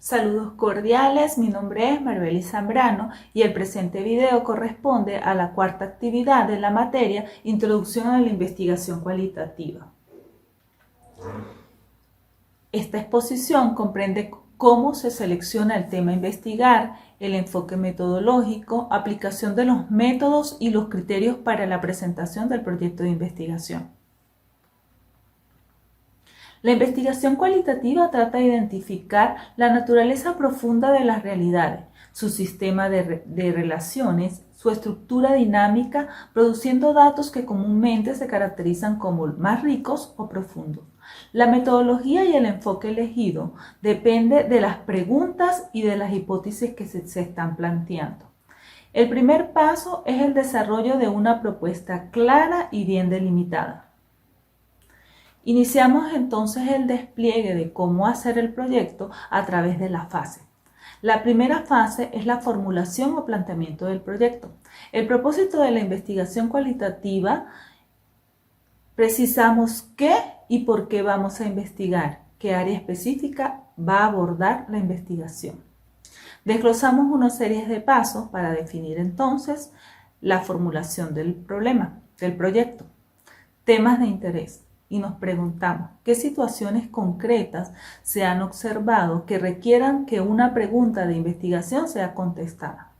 Saludos cordiales, mi nombre es Maribeli Zambrano y el presente video corresponde a la cuarta actividad de la materia Introducción a la Investigación Cualitativa. Esta exposición comprende cómo se selecciona el tema a investigar, el enfoque metodológico, aplicación de los métodos y los criterios para la presentación del proyecto de investigación. La investigación cualitativa trata de identificar la naturaleza profunda de las realidades, su sistema de relaciones, su estructura dinámica, produciendo datos que comúnmente se caracterizan como más ricos o profundos. La metodología y el enfoque elegido depende de las preguntas y de las hipótesis que se están planteando. El primer paso es el desarrollo de una propuesta clara y bien delimitada. Iniciamos entonces el despliegue de cómo hacer el proyecto a través de la fase. La primera fase es la formulación o planteamiento del proyecto. El propósito de la investigación cualitativa, precisamos qué y por qué vamos a investigar, qué área específica va a abordar la investigación. Desglosamos una serie de pasos para definir entonces la formulación del problema, del proyecto, temas de interés. Y nos preguntamos qué situaciones concretas se han observado que requieran que una pregunta de investigación sea contestada.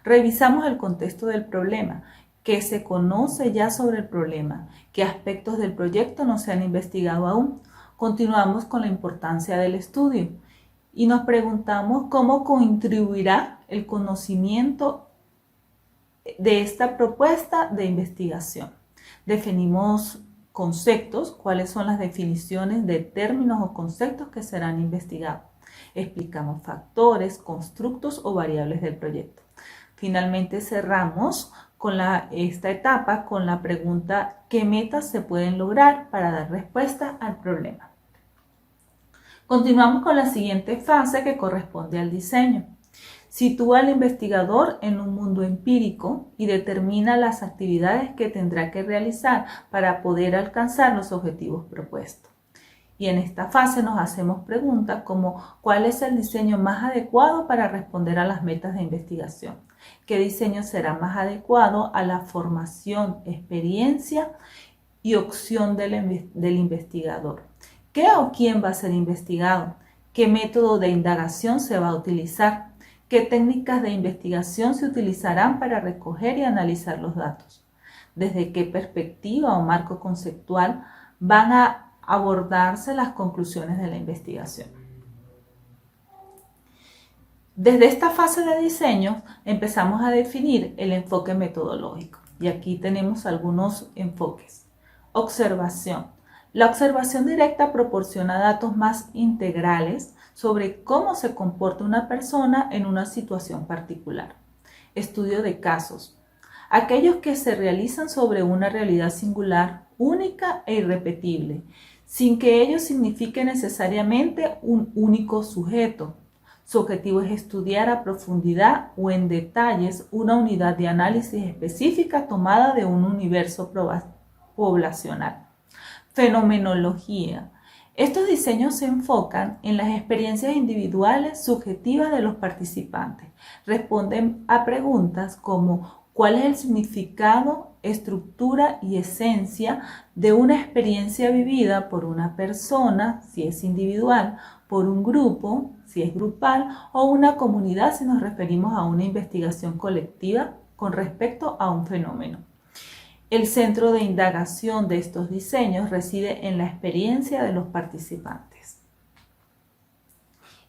Revisamos el contexto del problema, qué se conoce ya sobre el problema, qué aspectos del proyecto no se han investigado aún. Continuamos con la importancia del estudio y nos preguntamos cómo contribuirá el conocimiento de esta propuesta de investigación. Definimos conceptos, cuáles son las definiciones de términos o conceptos que serán investigados. Explicamos factores, constructos o variables del proyecto. Finalmente cerramos con esta etapa con la pregunta ¿qué metas se pueden lograr para dar respuesta al problema? Continuamos con la siguiente fase que corresponde al diseño. Sitúa al investigador en un mundo empírico y determina las actividades que tendrá que realizar para poder alcanzar los objetivos propuestos. Y en esta fase nos hacemos preguntas como ¿cuál es el diseño más adecuado para responder a las metas de investigación? ¿Qué diseño será más adecuado a la formación, experiencia y opción del investigador? ¿Qué o quién va a ser investigado? ¿Qué método de indagación se va a utilizar? ¿Qué técnicas de investigación se utilizarán para recoger y analizar los datos? ¿Desde qué perspectiva o marco conceptual van a abordarse las conclusiones de la investigación? Desde esta fase de diseño empezamos a definir el enfoque metodológico y aquí tenemos algunos enfoques. Observación. La observación directa proporciona datos más integrales sobre cómo se comporta una persona en una situación particular. Estudio de casos. Aquellos que se realizan sobre una realidad singular, única e irrepetible, sin que ello signifique necesariamente un único sujeto. Su objetivo es estudiar a profundidad o en detalles una unidad de análisis específica tomada de un universo poblacional. Fenomenología. Estos diseños se enfocan en las experiencias individuales subjetivas de los participantes. Responden a preguntas como ¿cuál es el significado, estructura y esencia de una experiencia vivida por una persona, si es individual, por un grupo, si es grupal, o una comunidad si nos referimos a una investigación colectiva con respecto a un fenómeno? El centro de indagación de estos diseños reside en la experiencia de los participantes.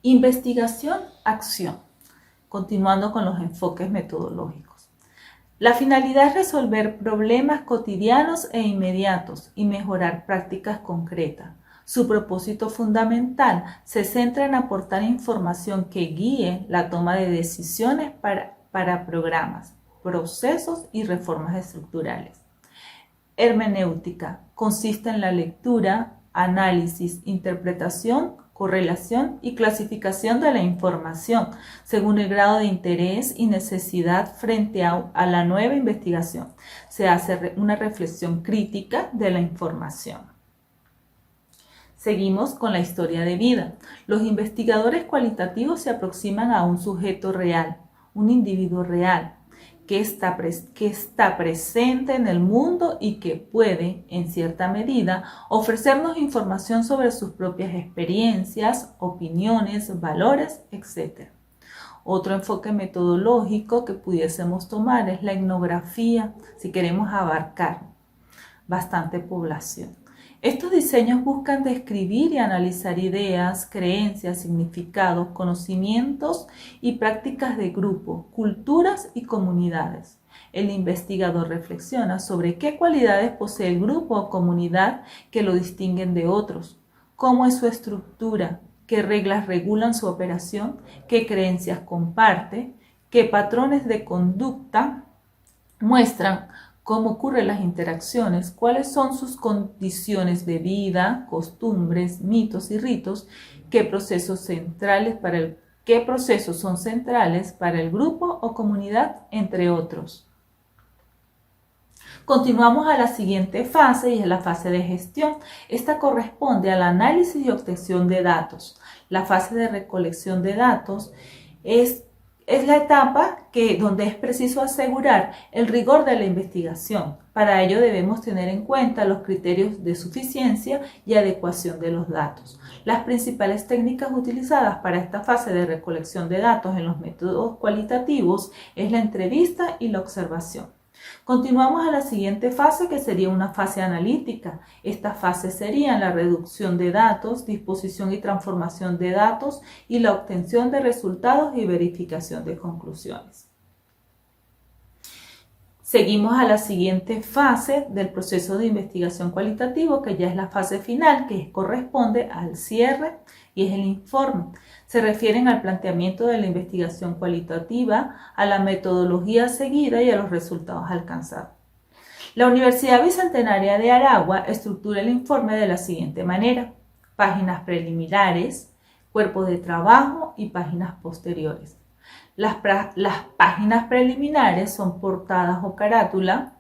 Investigación-acción. Continuando con los enfoques metodológicos. La finalidad es resolver problemas cotidianos e inmediatos y mejorar prácticas concretas. Su propósito fundamental se centra en aportar información que guíe la toma de decisiones para programas, procesos y reformas estructurales. Hermenéutica consiste en la lectura, análisis, interpretación, correlación y clasificación de la información según el grado de interés y necesidad frente a la nueva investigación. Se hace una reflexión crítica de la información. Seguimos con la historia de vida. Los investigadores cualitativos se aproximan a un sujeto real, un individuo real, que está presente en el mundo y que puede, en cierta medida, ofrecernos información sobre sus propias experiencias, opiniones, valores, etc. Otro enfoque metodológico que pudiésemos tomar es la etnografía, si queremos abarcar bastante población. Estos diseños buscan describir y analizar ideas, creencias, significados, conocimientos y prácticas de grupo, culturas y comunidades. El investigador reflexiona sobre qué cualidades posee el grupo o comunidad que lo distinguen de otros, cómo es su estructura, qué reglas regulan su operación, qué creencias comparte, qué patrones de conducta muestran cómo ocurren las interacciones, cuáles son sus condiciones de vida, costumbres, mitos y ritos, qué procesos son centrales para el grupo o comunidad, entre otros. Continuamos a la siguiente fase y es la fase de gestión. Esta corresponde al análisis y obtención de datos. La fase de recolección de datos es la etapa donde es preciso asegurar el rigor de la investigación. Para ello debemos tener en cuenta los criterios de suficiencia y adecuación de los datos. Las principales técnicas utilizadas para esta fase de recolección de datos en los métodos cualitativos es la entrevista y la observación. Continuamos a la siguiente fase, que sería una fase analítica. Esta fase sería la reducción de datos, disposición y transformación de datos y la obtención de resultados y verificación de conclusiones. Seguimos a la siguiente fase del proceso de investigación cualitativo, que ya es la fase final, que corresponde al cierre y es el informe. Se refieren al planteamiento de la investigación cualitativa, a la metodología seguida y a los resultados alcanzados. La Universidad Bicentenaria de Aragua estructura el informe de la siguiente manera: páginas preliminares, cuerpo de trabajo y páginas posteriores. Las páginas preliminares son portadas o carátula,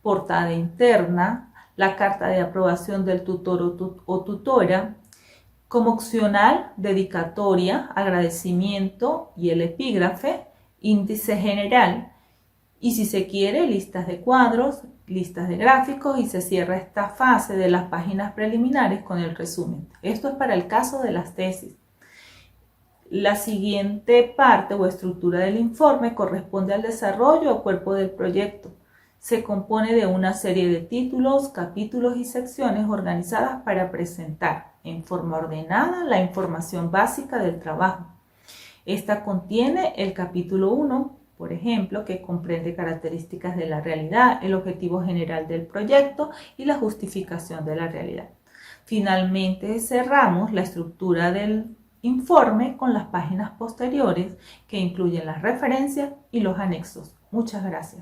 portada interna, la carta de aprobación del tutor o tutora, como opcional, dedicatoria, agradecimiento y el epígrafe, índice general y, si se quiere, listas de cuadros, listas de gráficos, y se cierra esta fase de las páginas preliminares con el resumen. Esto es para el caso de las tesis. La siguiente parte o estructura del informe corresponde al desarrollo o cuerpo del proyecto. Se compone de una serie de títulos, capítulos y secciones organizadas para presentar en forma ordenada la información básica del trabajo. Esta contiene el capítulo 1, por ejemplo, que comprende características de la realidad, el objetivo general del proyecto y la justificación de la realidad. Finalmente, cerramos la estructura del informe con las páginas posteriores, que incluyen las referencias y los anexos. Muchas gracias.